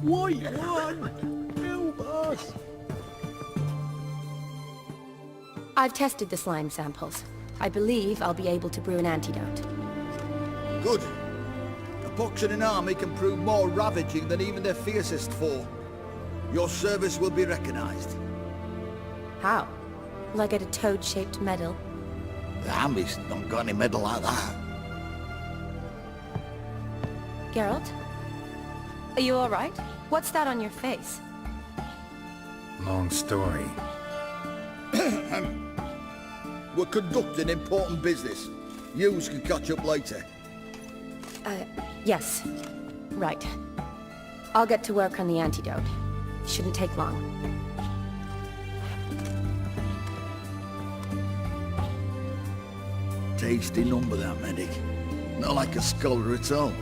White one! Help us! I've tested the slime samples. I believe I'll be able to brew an antidote. Good. A pox in an army can prove more ravaging than even their fiercest foe. Your service will be recognized. How? Will I get a toad-shaped medal? The army's not got any medal like that. Geralt? Are you alright? What's that on your face? Long story. We're conducting important business. Yous can catch up later. Yes. Right. I'll get to work on the antidote. Shouldn't take long. Tasty number, that medic. Not like a scholar at all.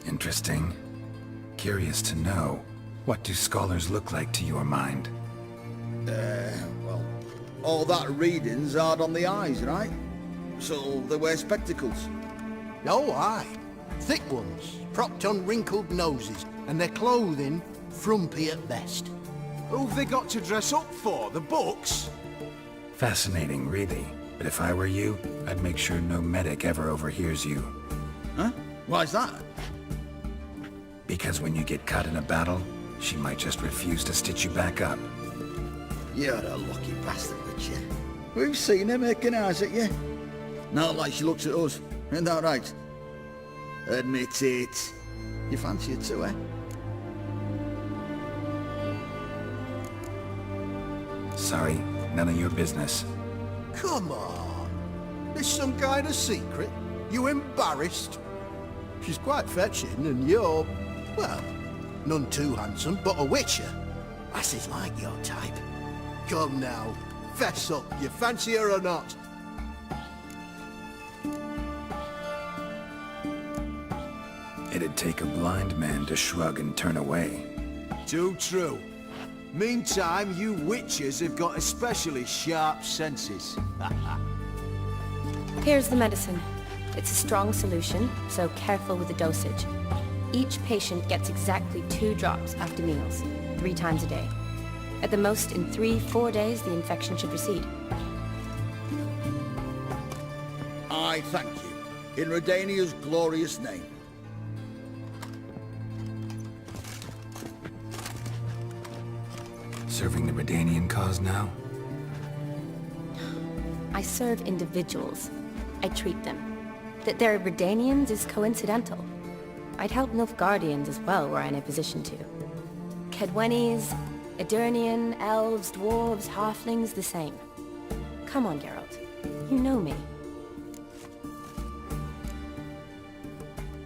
Interesting. Curious to know, what do scholars look like to your mind? Well, all that reading's hard on the eyes, right? So they wear spectacles. Oh, aye. Thick ones, propped on wrinkled noses, and their clothing frumpy at best. Who've they got to dress up for? The books? Fascinating, really. But if I were you, I'd make sure no medic ever overhears you. Huh? Why's that? Because when you get caught in a battle, she might just refuse to stitch you back up. You're a lucky bastard, Richard. We've seen her making eyes at you. Not like she looks at us. Isn't that right? Admit it. You fancy her too, eh? Sorry, none of your business. Come on. There's some kind of secret? You embarrassed? She's quite fetching, and you're, well, none too handsome, but a witcher. Lasses like your type. Come now, fess up, you fancy her or not? It'd take a blind man to shrug and turn away. Too true. Meantime, you witches have got especially sharp senses. Here's the medicine. It's a strong solution, so careful with the dosage. Each patient gets exactly 2 drops after meals, 3 times a day. At the most, in 3-4 days, the infection should recede. I thank you. In Redania's glorious name. Serving the Redanian cause now? I serve individuals. I treat them. That they're Redanians is coincidental. I'd help Nilfgaardians as well were I in a position to. Kedwenis, Edirnian, elves, dwarves, halflings, the same. Come on, Geralt. You know me.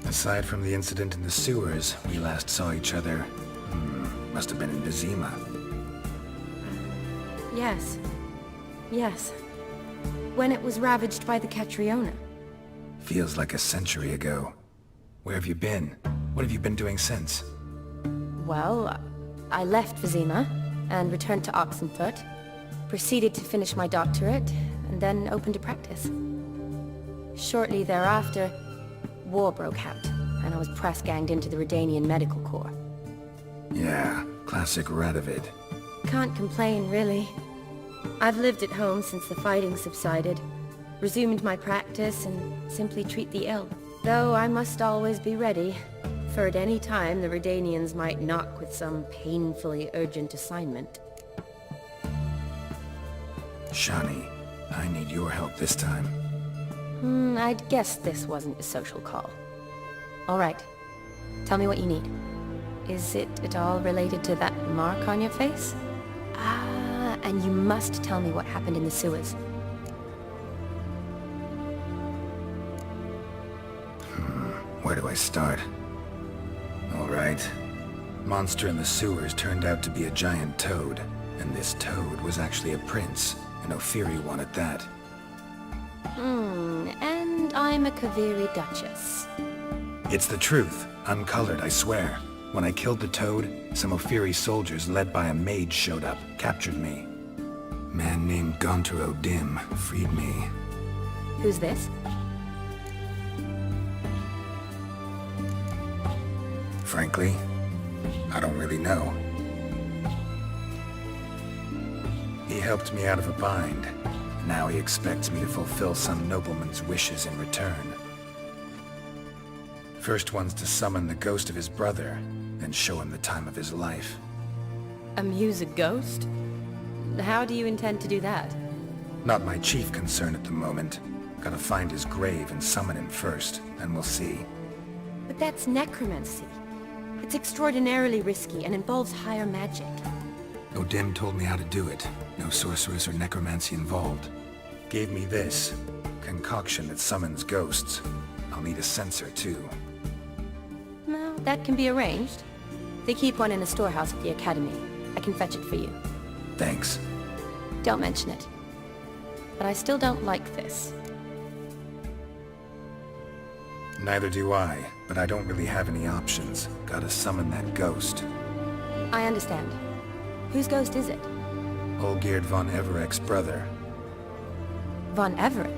Aside from the incident in the sewers, we last saw each other... must have been in Vizima. Yes. Yes. When it was ravaged by the Catriona. Feels like a century ago. Where have you been? What have you been doing since? Well, I left Vizima and returned to Oxenfurt, proceeded to finish my doctorate, and then opened a practice. Shortly thereafter, war broke out, and I was press-ganged into the Redanian Medical Corps. Yeah, classic Radovid. Can't complain, really. I've lived at home since the fighting subsided, resumed my practice, and simply treat the ill. Though I must always be ready, for at any time the Redanians might knock with some painfully urgent assignment. Shani, I need your help this time. I'd guess this wasn't a social call. All right. Tell me what you need. Is it at all related to that mark on your face? Ah, and you must tell me what happened in the sewers. Where do I start? All right. Monster in the sewers turned out to be a giant toad, and this toad was actually a prince, and Ophiri wanted that. And I'm a Kaviri Duchess. It's the truth. Uncolored, I swear. When I killed the toad, some Ophiri soldiers led by a mage showed up, captured me. Man named Gontaro Dim freed me. Who's this? Frankly, I don't really know. He helped me out of a bind. Now he expects me to fulfill some nobleman's wishes in return. First one's to summon the ghost of his brother, then show him the time of his life. Amuse a ghost? How do you intend to do that? Not my chief concern at the moment. Gotta find his grave and summon him first, and we'll see. But that's necromancy. It's extraordinarily risky and involves higher magic. Odim told me how to do it. No sorceress or necromancy involved. Gave me this concoction that summons ghosts. I'll need a sensor too. No, that can be arranged. They keep one in a storehouse at the academy. I can fetch it for you. Thanks. Don't mention it. But I still don't like this. Neither do I, but I don't really have any options. Gotta summon that ghost. I understand. Whose ghost is it? Olgierd von Everek's brother. Von Everett?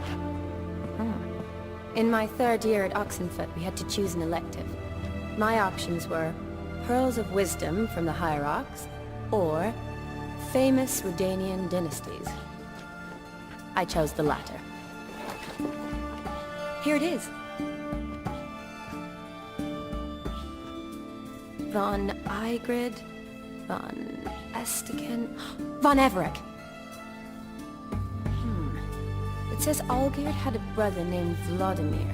In my third year at Oxenfoot, we had to choose an elective. My options were Pearls of Wisdom from the Hierarchs, or Famous Redanian Dynasties. I chose the latter. Here it is. Von Igrid, Von Estiken, Von Everett. It says Olgierd had a brother named Vladimir.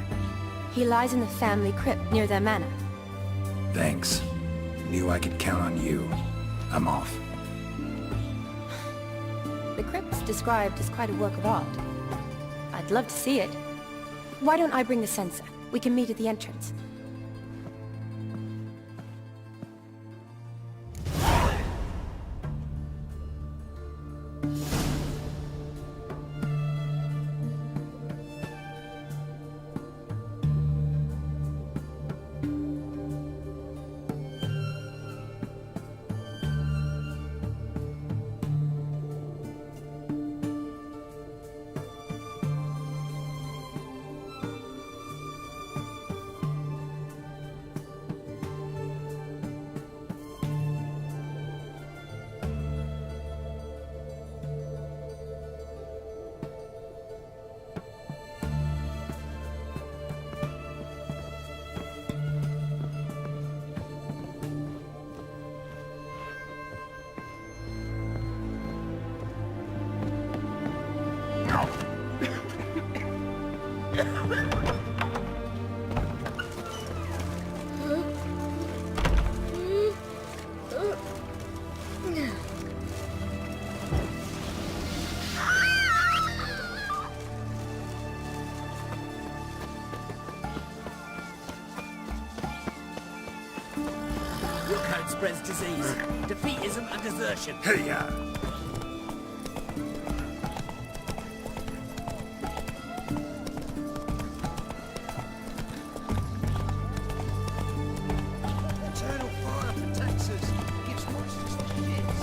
He lies in the family crypt near their manor. Thanks. Knew I could count on you. I'm off. The crypt's described as quite a work of art. I'd love to see it. Why don't I bring the sensor? We can meet at the entrance. Your code spreads disease, defeatism and desertion. Hey-ya! Eternal fire protects us. Gives monsters to kids.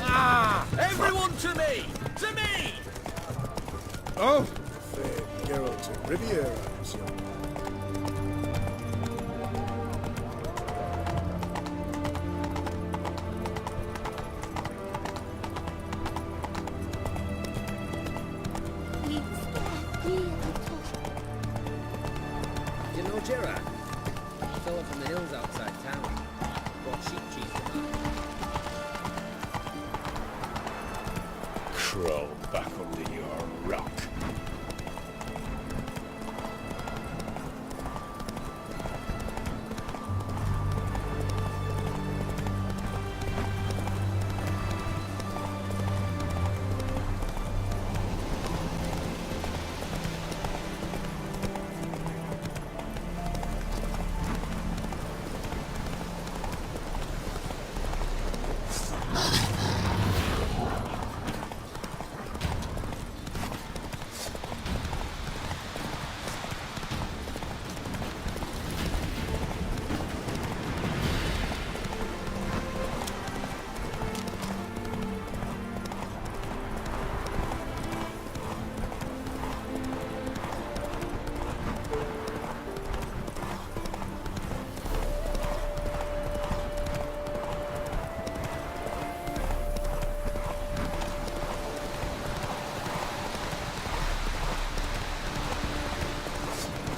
Ah! Everyone to me! To me! Oh, fair Geralt of Riviera, I presume. Gerard. Fella from the hills outside town. Brought sheep cheese to mine. Crawl back under your rock.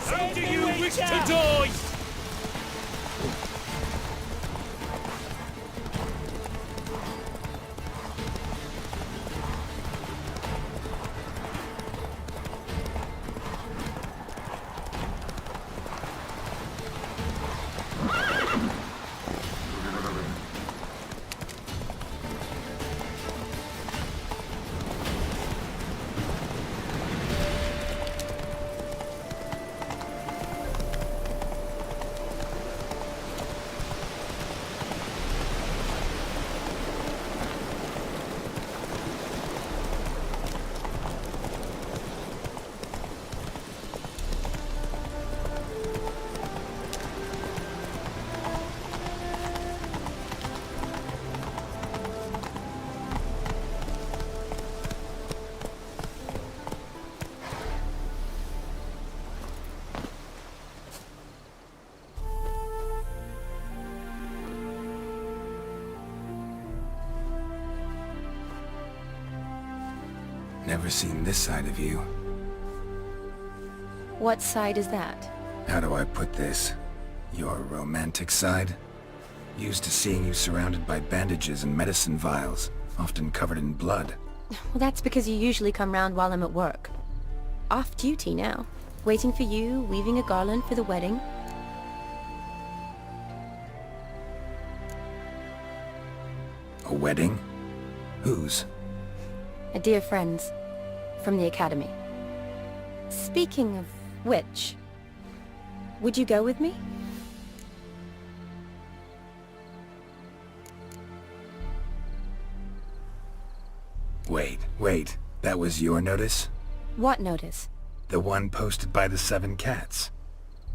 How do you wish to die? Never seen this side of you. What side is that? How do I put this? Your romantic side? Used to seeing you surrounded by bandages and medicine vials, often covered in blood. Well, that's because you usually come round while I'm at work. Off duty now. Waiting for you, weaving a garland for the wedding. A wedding? Whose? A dear friend's. From the academy. Speaking of which, would you go with me? Wait. That was your notice? What notice? The one posted by the 7 cats.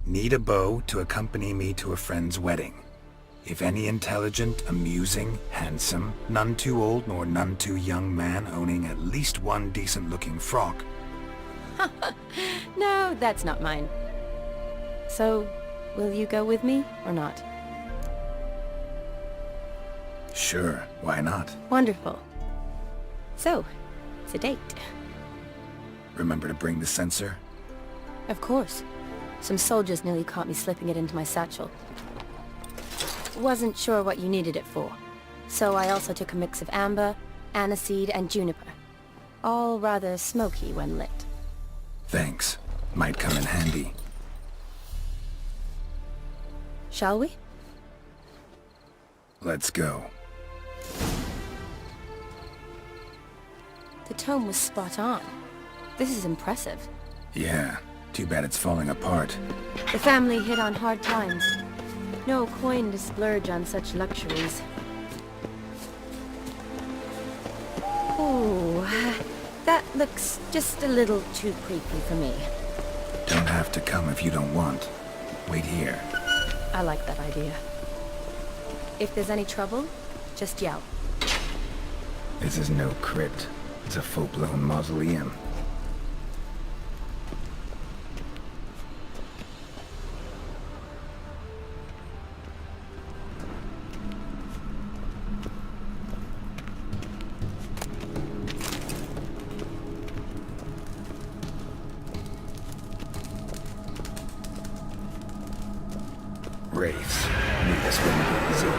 Need a beau to accompany me to a friend's wedding. If any intelligent, amusing, handsome, none too old nor none too young man owning at least one decent-looking frock. No, that's not mine. So, will you go with me, or not? Sure, why not? Wonderful. So, it's a date. Remember to bring the sensor? Of course. Some soldiers nearly caught me slipping it into my satchel. Wasn't sure what you needed it for, so I also took a mix of amber, aniseed, and juniper. All rather smoky when lit. Thanks. Might come in handy. Shall we? Let's go. The tome was spot on. This is impressive. Yeah, too bad it's falling apart. The family hit on hard times. No coin to splurge on such luxuries. Ooh, that looks just a little too creepy for me. Don't have to come if you don't want. Wait here. I like that idea. If there's any trouble, just yell. This is no crypt. It's a full-blown mausoleum. wraiths. Knew this wouldn't be easy.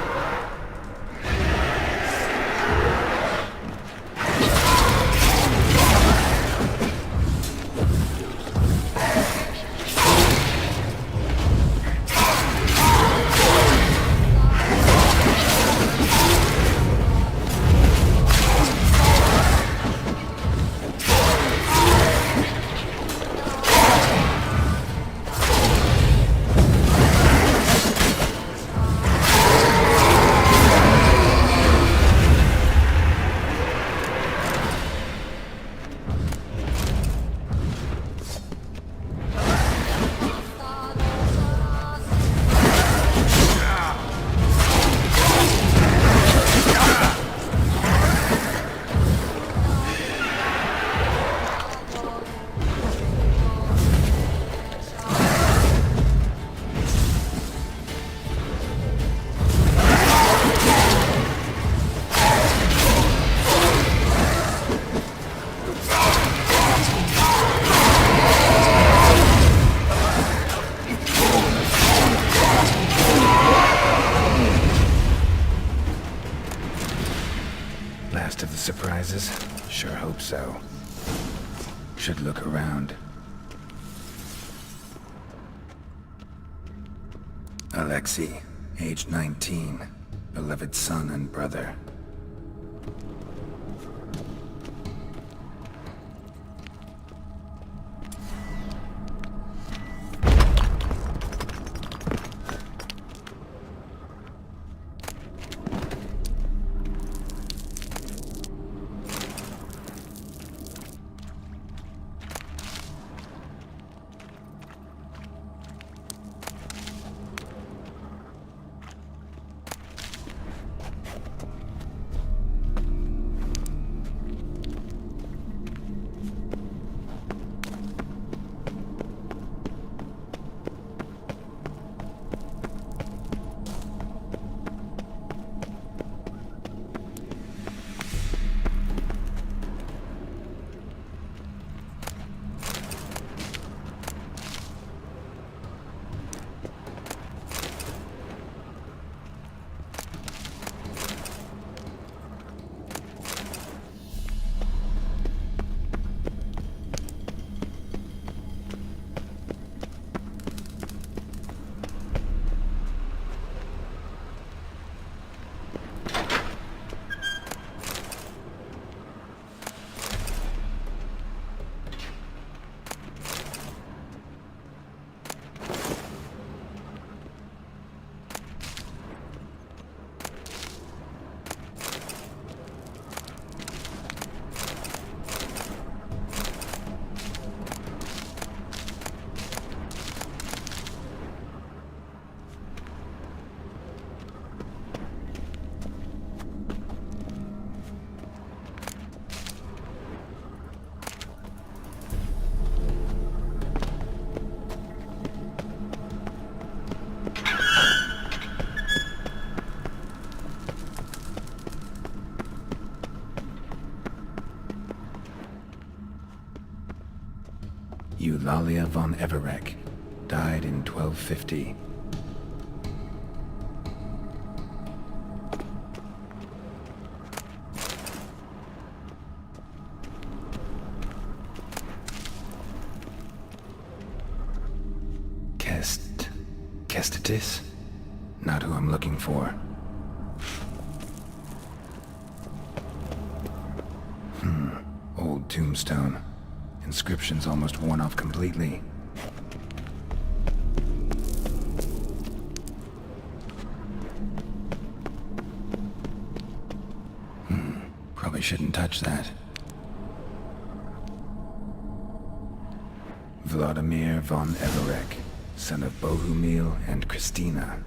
Last of the surprises? Sure hope so. Should look around. Alexei, age 19, beloved son and brother. Eulalia von Everek, died in 1250. Kestitis? Not who I'm looking for. Old tombstone. Inscription's almost worn off completely. Probably shouldn't touch that. Vladimir von Everek, son of Bohumil and Christina.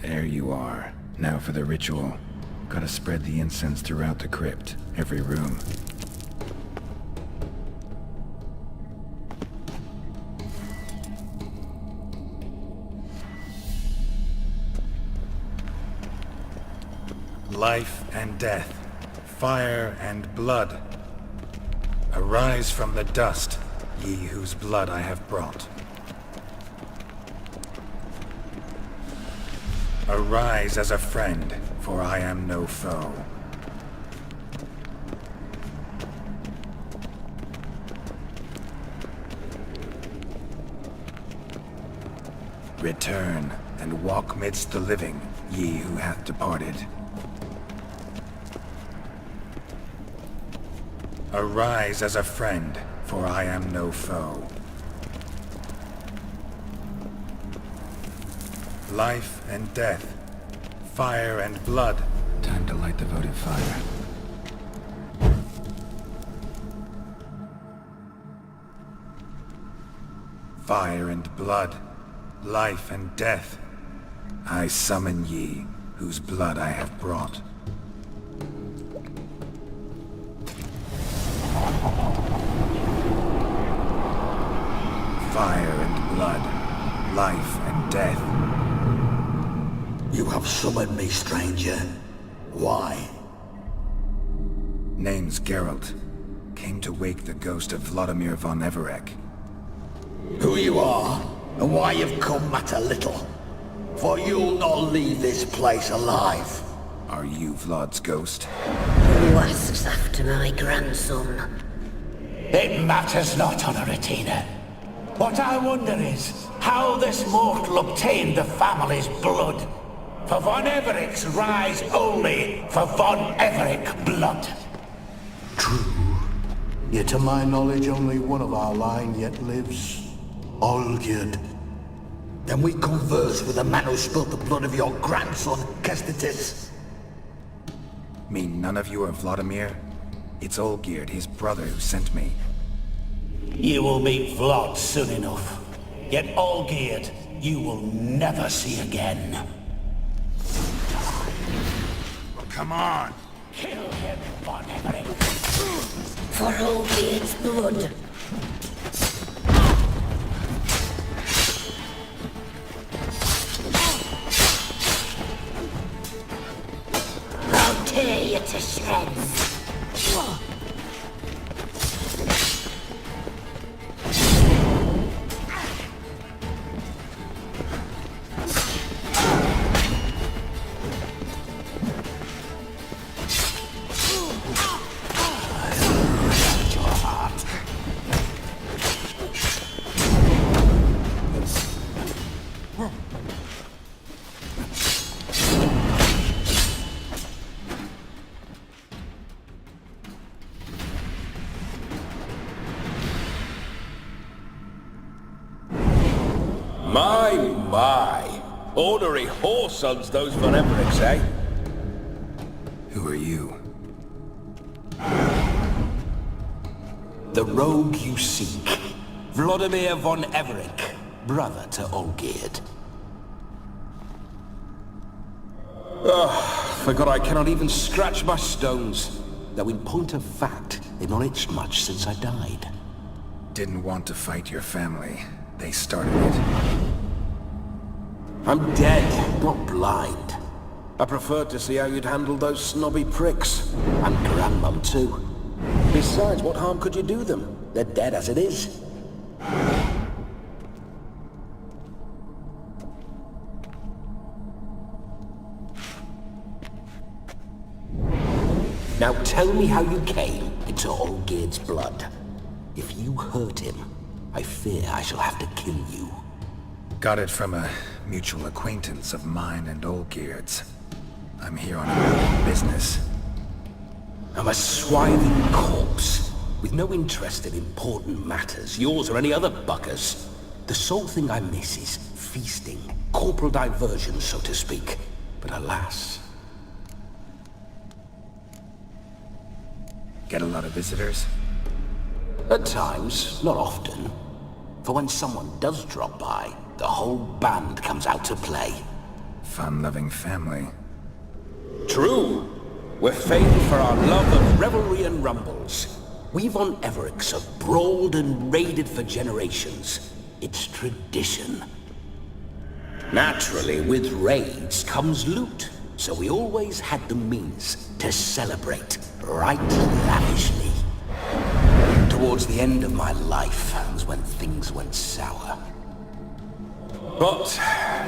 There you are. Now for the ritual. Gotta spread the incense throughout the crypt, every room. Life and death, fire and blood. Arise from the dust, ye whose blood I have brought. Arise as a friend, for I am no foe. Return, and walk midst the living, ye who hath departed. Arise as a friend, for I am no foe. Life and death, fire and blood. Time to light the votive fire. Fire and blood, life and death. I summon ye, whose blood I have brought. Fire and blood, life and death. You have summoned me, stranger. Why? Name's Geralt. Came to wake the ghost of Vladimir von Everec. Who you are, and why you've come matter little. For you'll not leave this place alive. Are you Vlad's ghost? Who asks after my grandson? It matters not, Honoratina. What I wonder is how this mortal obtained the family's blood. For von Everec's rise only for von Everec blood. True. Yet to my knowledge only one of our line yet lives. Olgierd. Then we converse with the man who spilled the blood of your grandson, Kestitis. Mean none of you are Vladimir? It's Olgierd, his brother, who sent me. You will meet Vlad soon enough. Yet Olgierd, you will never see again. Come on. Kill him, von Everec. For Olgierd's blood. I'll tear you to shreds. My. Ordinary whoresons, those von Everecks, eh? Who are you? The rogue you seek. Vladimir von Everec, brother to Olgierd. Forgot I cannot even scratch my stones. Though in point of fact, they've not itched much since I died. Didn't want to fight your family. They started it. I'm dead, not blind. I preferred to see how you'd handle those snobby pricks. And Grandmum too. Besides, what harm could you do them? They're dead as it is. Now tell me how you came into Olgierd's blood. If you hurt him, I fear I shall have to kill you. Got it from a mutual acquaintance of mine and Olgierd's. I'm here on a business. I'm a swiving corpse, with no interest in important matters, yours or any other buggers. The sole thing I miss is feasting, corporal diversion, so to speak. But alas... Get a lot of visitors? At times, not often. For when someone does drop by, the whole band comes out to play. Fun-loving family. True. We're famed for our love of revelry and rumbles. We von Everecks have brawled and raided for generations. It's tradition. Naturally, with raids comes loot, so we always had the means to celebrate right lavishly. Towards the end of my life was when things went sour. But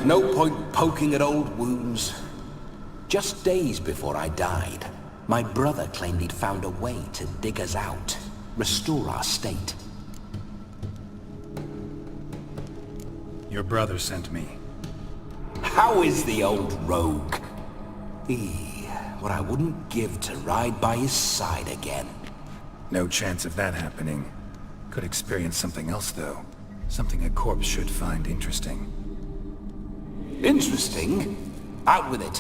no point poking at old wounds. Just days before I died, my brother claimed he'd found a way to dig us out, restore our state. Your brother sent me. How is the old rogue? What I wouldn't give to ride by his side again. No chance of that happening. Could experience something else, though. Something a corpse should find interesting. Interesting? Out with it.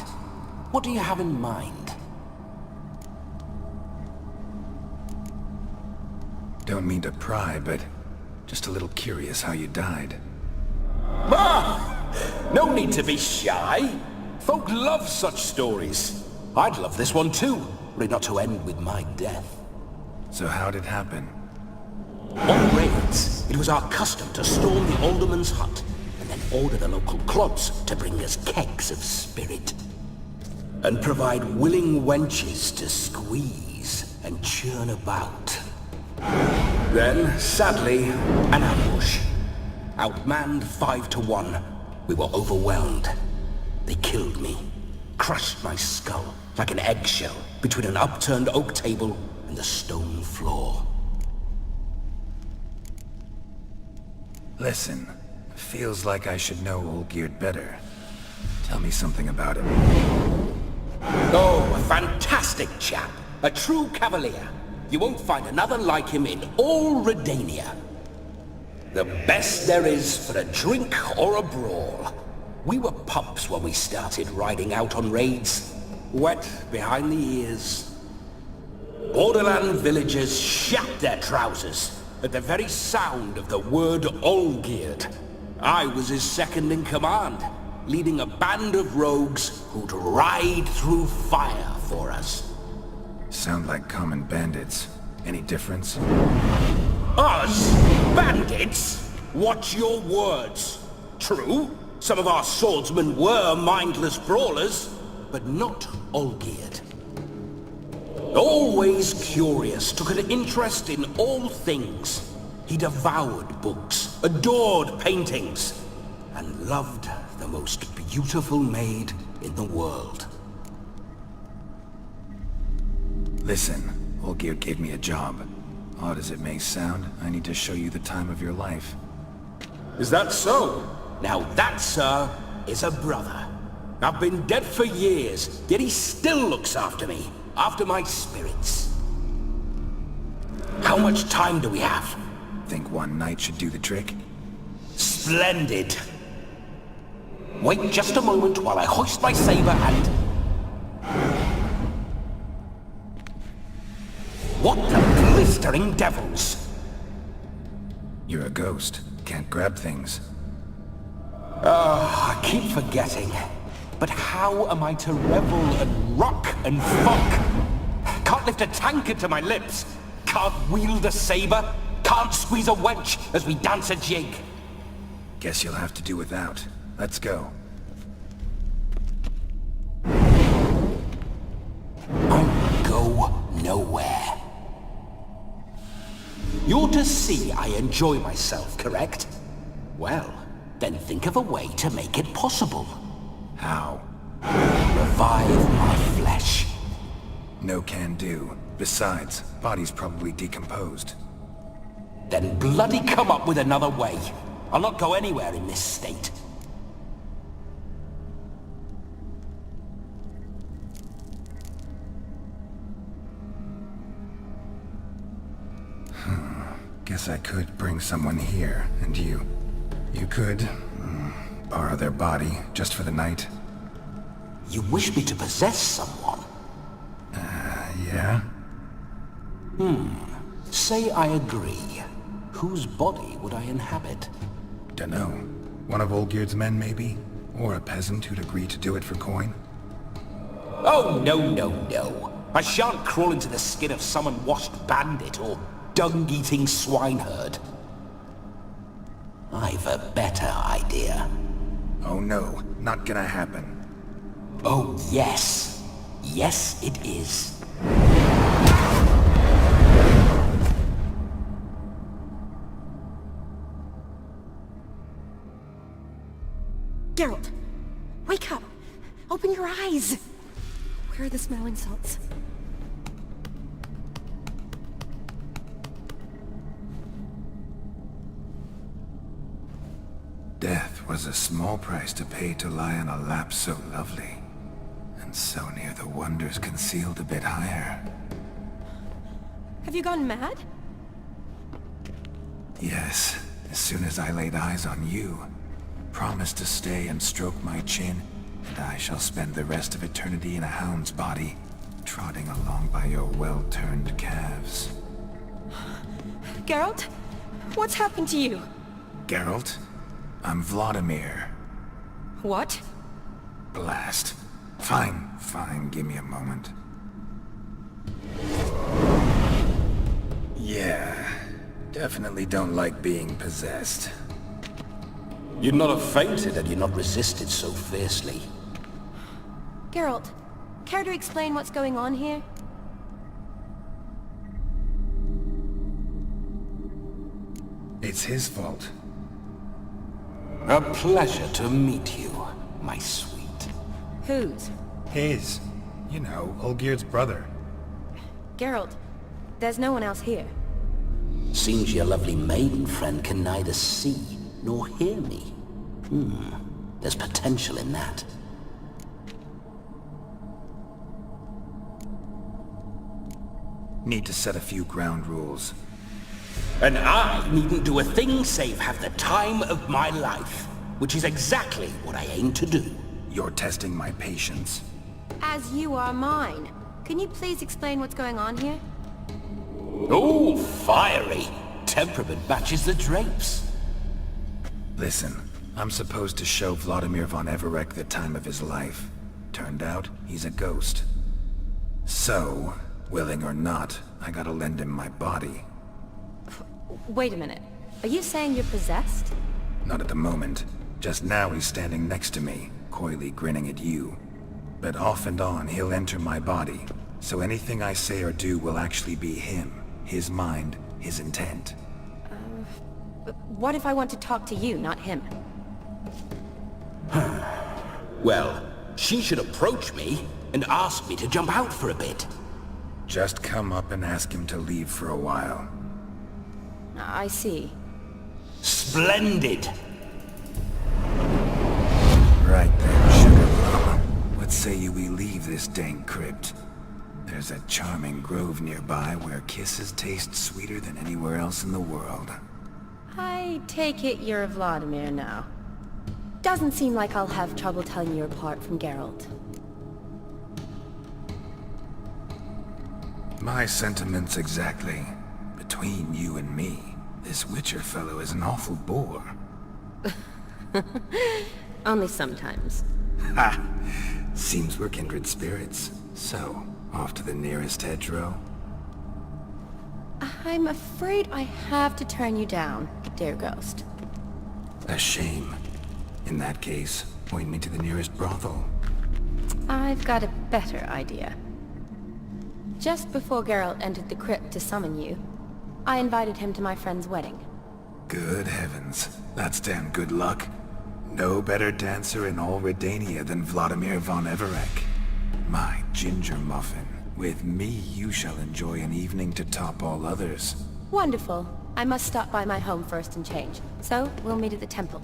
What do you have in mind? Don't mean to pry, but just a little curious how you died. No need to be shy. Folk love such stories. I'd love this one too, were it not to end with my death. So how'd it happen? On raids, it was our custom to storm the alderman's hut, and then order the local clods to bring us kegs of spirit. And provide willing wenches to squeeze and churn about. Then, sadly, an ambush. Outmanned 5-1, we were overwhelmed. They killed me, crushed my skull like an eggshell between an upturned oak table and the stone floor. Listen, feels like I should know Olgierd better. Tell me something about him. Oh, a fantastic chap. A true cavalier. You won't find another like him in all Redania. The best there is for a drink or a brawl. We were pups when we started riding out on raids. Wet behind the ears. Borderland villagers shat their trousers at the very sound of the word Olgierd. I was his second in command, leading a band of rogues who'd ride through fire for us. Sound like common bandits. Any difference? Us? Bandits? Watch your words. True, some of our swordsmen were mindless brawlers, but not Olgierd. Always curious, took an interest in all things. He devoured books, adored paintings, and loved the most beautiful maid in the world. Listen, Olgierd gave me a job. Odd as it may sound, I need to show you the time of your life. Is that so? Now that, sir, is a brother. I've been dead for years, yet he still looks after me, after my spirits. How much time do we have? Think one night should do the trick? Splendid. Wait just a moment while I hoist my saber and... What the blistering devils? You're a ghost. Can't grab things. I keep forgetting. But how am I to revel and rock and fuck? Can't lift a tankard to my lips. Can't wield a saber. Can't squeeze a wench as we dance a jig. Guess you'll have to do without. Let's go. I'll go nowhere. You're to see I enjoy myself, correct? Well, then think of a way to make it possible. How? Revive my flesh. No can do. Besides, body's probably decomposed. Then bloody come up with another way. I'll not go anywhere in this state. Guess I could bring someone here, and you could borrow their body just for the night. You wish me to possess someone? Yeah? Say I agree. Whose body would I inhabit? Dunno. One of Olgierd's men, maybe? Or a peasant who'd agree to do it for coin? Oh, no. I shan't crawl into the skin of some unwashed bandit or dung-eating swineherd. I've a better idea. Oh no, not gonna happen. Oh, yes. Yes, it is. Geralt! Wake up! Open your eyes! Where are the smelling salts? Death was a small price to pay to lie on a lap so lovely, and so near the wonders concealed a bit higher. Have you gone mad? Yes, as soon as I laid eyes on you, promise to stay and stroke my chin, and I shall spend the rest of eternity in a hound's body, trotting along by your well-turned calves. Geralt? What's happened to you? Geralt? I'm Vladimir. What? Blast. Fine, give me a moment. Yeah, definitely don't like being possessed. You'd not have fainted had you not resisted so fiercely. Geralt, care to explain what's going on here? It's his fault. A pleasure to meet you, my sweet. Whose? His. You know, Olgir's brother. Geralt, there's no one else here. Seems your lovely maiden friend can neither see nor hear me. There's potential in that. Need to set a few ground rules. And I needn't do a thing save have the time of my life, which is exactly what I aim to do. You're testing my patience. As you are mine. Can you please explain what's going on here? Oh, fiery. Temperament matches the drapes. Listen, I'm supposed to show Vladimir von Everec the time of his life. Turned out, he's a ghost. So, willing or not, I gotta lend him my body. Wait a minute. Are you saying you're possessed? Not at the moment. Just now he's standing next to me, coyly grinning at you. But off and on, he'll enter my body. So anything I say or do will actually be him. His mind, his intent. What if I want to talk to you, not him? Well, she should approach me and ask me to jump out for a bit. Just come up and ask him to leave for a while. I see. Splendid! Right then, sugar mama. What say you we leave this dang crypt? There's a charming grove nearby where kisses taste sweeter than anywhere else in the world. I take it you're Vladimir now. Doesn't seem like I'll have trouble telling you apart from Geralt. My sentiments exactly. Between you and me, this Witcher fellow is an awful bore. Only sometimes. Ha! Seems we're kindred spirits. So, off to the nearest hedgerow? I'm afraid I have to turn you down, dear ghost. A shame. In that case, point me to the nearest brothel. I've got a better idea. Just before Geralt entered the crypt to summon you, I invited him to my friend's wedding. Good heavens. That's damn good luck. No better dancer in all Redania than Vladimir von Everec. My ginger muffin. With me, you shall enjoy an evening to top all others. Wonderful. I must stop by my home first and change. So, we'll meet at the temple.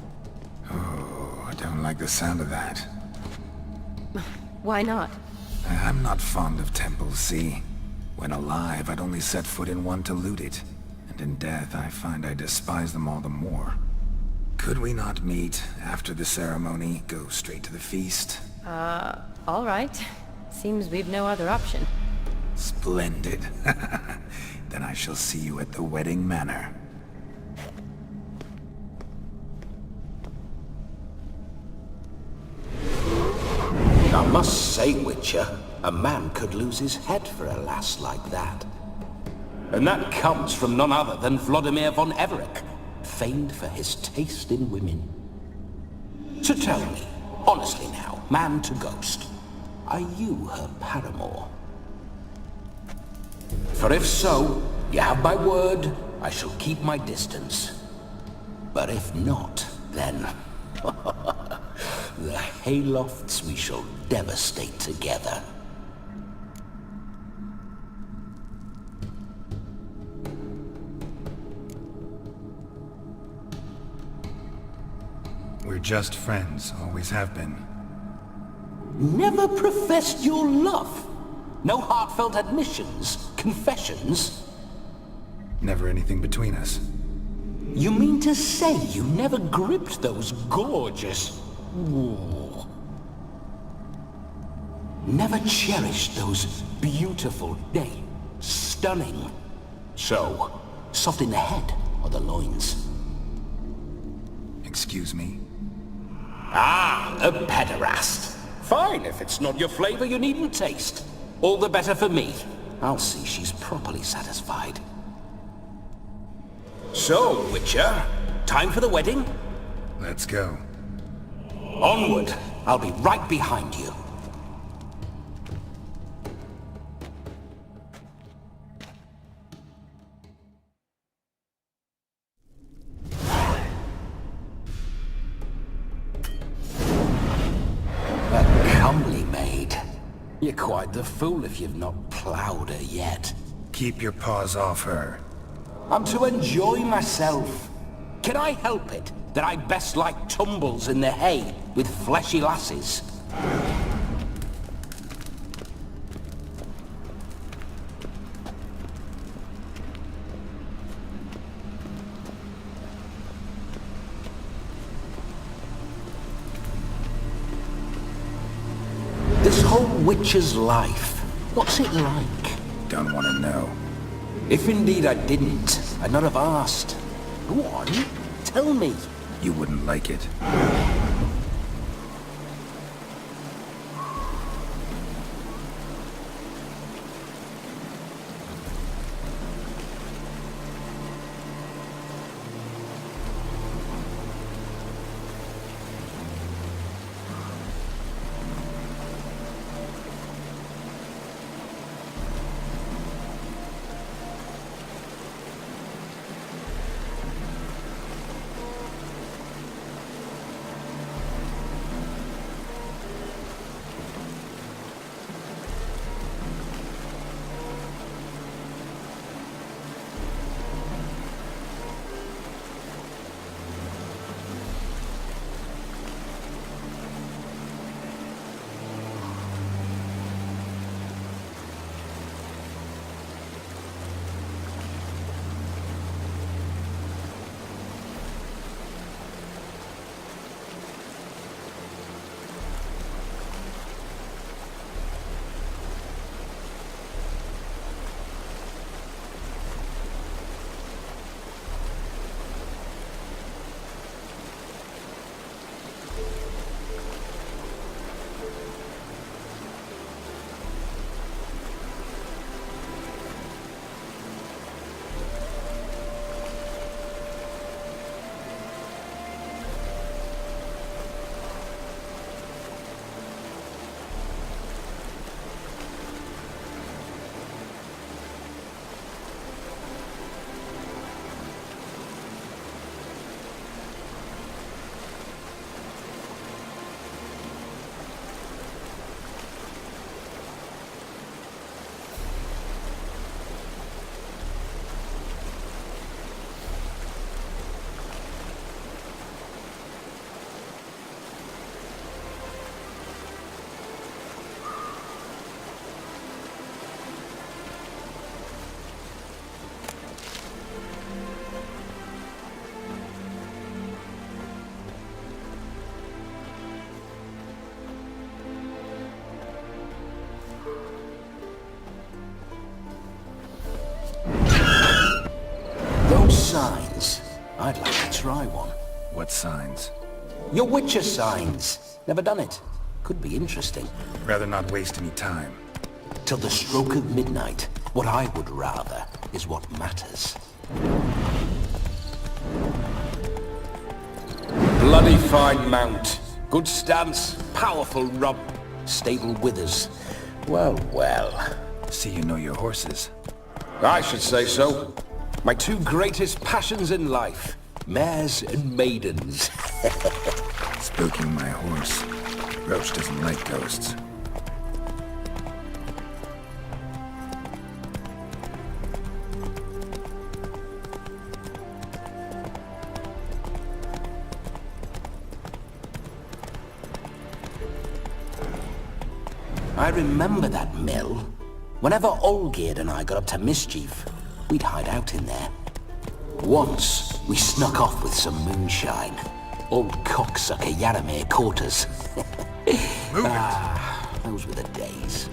Oh, I don't like the sound of that. Why not? I'm not fond of temples, see? When alive, I'd only set foot in one to loot it. And in death, I find I despise them all the more. Could we not meet after the ceremony, go straight to the feast? All right. Seems we've no other option. Splendid. Then I shall see you at the wedding manor. I must say, Witcher, a man could lose his head for a lass like that. And that comes from none other than Vladimir von Everec, famed for his taste in women. So tell me, honestly now, man to ghost, are you her paramour? For if so, you have my word, I shall keep my distance. But if not, then... the haylofts we shall devastate together. We're just friends, always have been. Never professed your love? No heartfelt admissions? Confessions? Never anything between us. You mean to say you never gripped those gorgeous... Ooh. Never cherished those beautiful, nay, stunning... So, soft in the head or the loins? Excuse me? Ah, a pederast. Fine, if it's not your flavor, you needn't taste. All the better for me. I'll see she's properly satisfied. So, Witcher, time for the wedding? Let's go. Onward. I'll be right behind you. A comely maid. You're quite the fool if you've not ploughed her yet. Keep your paws off her. I'm to enjoy myself. Can I help it that I best like tumbles in the hay with fleshy lasses? This whole witcher's life, what's it like? Don't want to know. If indeed I didn't, I'd not have asked. Go on, tell me. You wouldn't like it. Signs. I'd like to try one. What signs? Your Witcher signs. Never done it. Could be interesting. Rather not waste any time. Till the stroke of midnight, what I would rather is what matters. Bloody fine mount. Good stance, powerful rump, stable withers. Well, well. See you know your horses. I should say so. My two greatest passions in life, mares and maidens. Spooking my horse. Roach doesn't like ghosts. I remember that mill. Whenever Olgierd and I got up to mischief, we'd hide out in there. Once, we snuck off with some moonshine. Old cocksucker Yaramir caught us. Those were the days.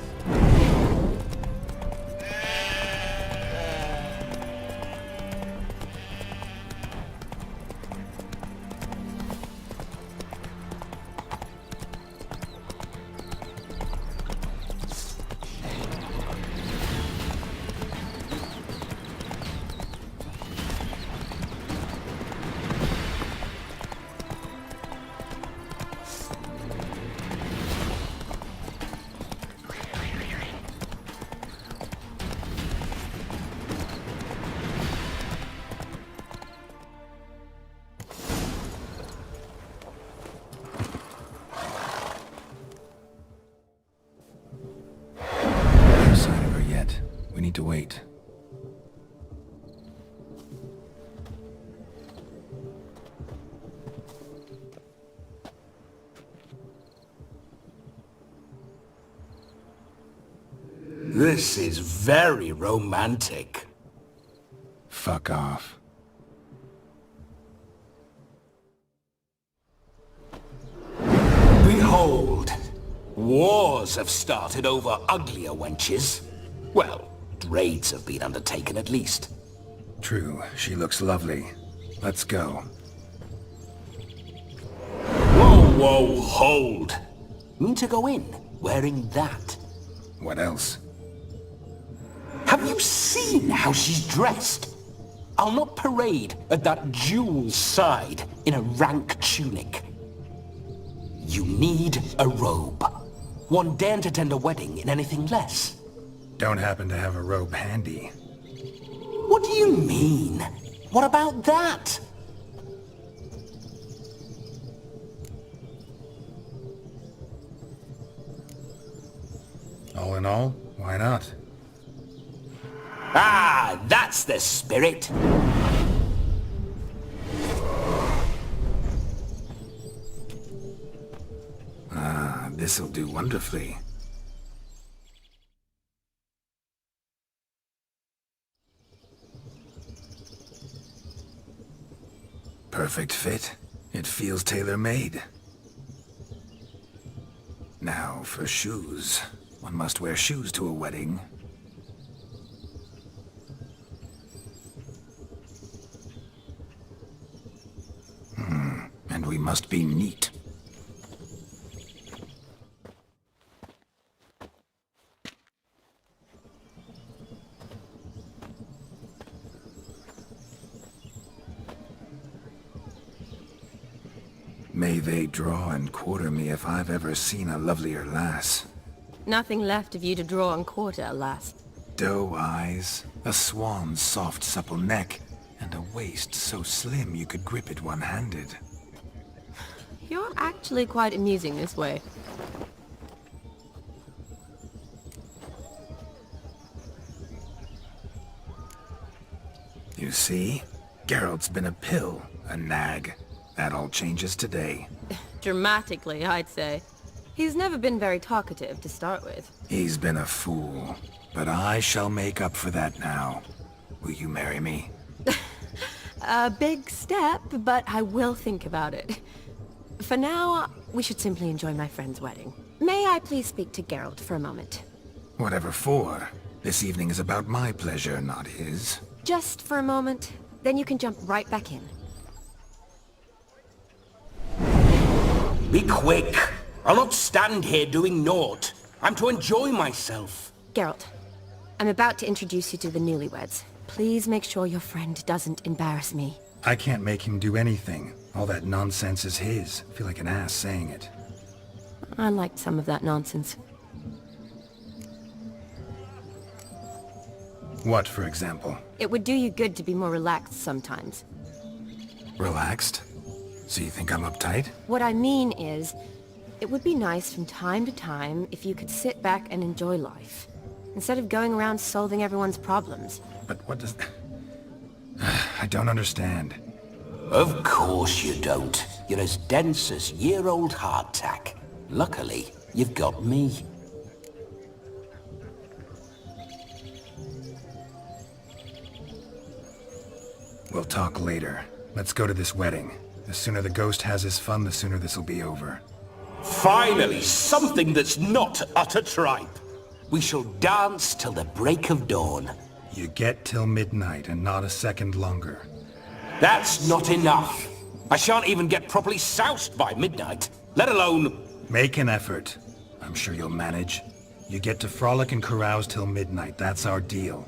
We need to wait. This is very romantic. Fuck off. Behold, wars have started over uglier wenches. Well, raids have been undertaken at least. True, she looks lovely. Let's go. Whoa, whoa, hold! Mean to go in, wearing that? What else? Have you seen how she's dressed? I'll not parade at that jewel's side in a rank tunic. You need a robe. One daren't attend a wedding in anything less. Don't happen to have a robe handy. What do you mean? What about that? All in all, why not? Ah, that's the spirit. Ah, this'll do wonderfully. Perfect fit. It feels tailor-made. Now for shoes. One must wear shoes to a wedding. And we must be neat. May they draw and quarter me if I've ever seen a lovelier lass. Nothing left of you to draw and quarter, alas. Doe eyes, a swan's soft supple neck, and a waist so slim you could grip it one-handed. You're actually quite amusing this way. You see? Geralt's been a pill, a nag. That all changes today. Dramatically, I'd say. He's never been very talkative to start with. He's been a fool, but I shall make up for that now. Will you marry me? A big step, but I will think about it. For now, we should simply enjoy my friend's wedding. May I please speak to Geralt for a moment? Whatever for. This evening is about my pleasure, not his. Just for a moment, then you can jump right back in. Be quick! I'll not stand here doing naught. I'm to enjoy myself. Geralt, I'm about to introduce you to the newlyweds. Please make sure your friend doesn't embarrass me. I can't make him do anything. All that nonsense is his. I feel like an ass saying it. I liked some of that nonsense. What, for example? It would do you good to be more relaxed sometimes. Relaxed? So you think I'm uptight? What I mean is, it would be nice from time to time if you could sit back and enjoy life, instead of going around solving everyone's problems. But what does... I don't understand. Of course you don't. You're as dense as year-old hardtack. Luckily, you've got me. We'll talk later. Let's go to this wedding. The sooner the ghost has his fun, the sooner this'll be over. Finally, something that's not utter tripe. We shall dance till the break of dawn. You get till midnight and not a second longer. That's not enough. I shan't even get properly soused by midnight, let alone... Make an effort. I'm sure you'll manage. You get to frolic and carouse till midnight, that's our deal.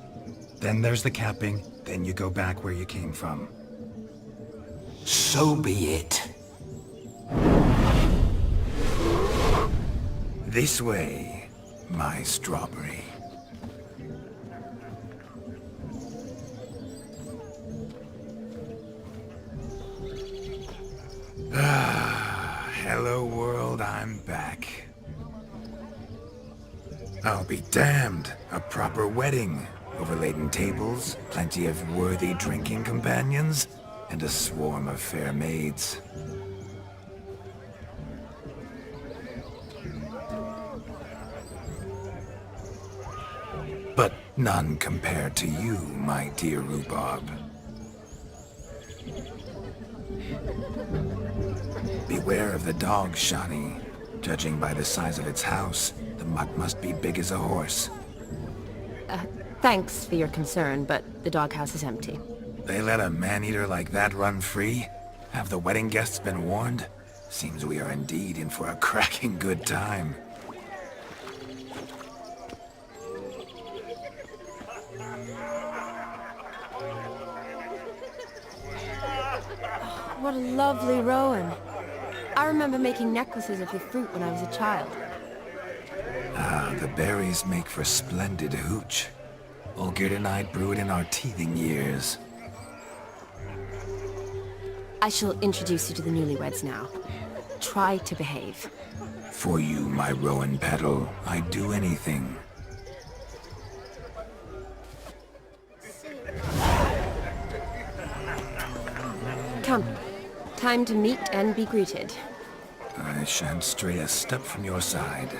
Then there's the capping, then you go back where you came from. So be it. This way, my strawberry. Hello world, I'm back. I'll be damned. A proper wedding. Overladen tables, plenty of worthy drinking companions, and a swarm of fair maids. But none compared to you, my dear rhubarb. Beware of the dog, Shani. Judging by the size of its house, the mutt must be big as a horse. Thanks for your concern, but the doghouse is empty. They let a man-eater like that run free? Have the wedding guests been warned? Seems we are indeed in for a cracking good time. What a lovely rowan. I remember making necklaces of the fruit when I was a child. Ah, the berries make for splendid hooch. Olgerd and I brewed in our teething years. I shall introduce you to the newlyweds now. Try to behave. For you, my rowan petal, I'd do anything. Come. Time to meet and be greeted. I shan't stray a step from your side.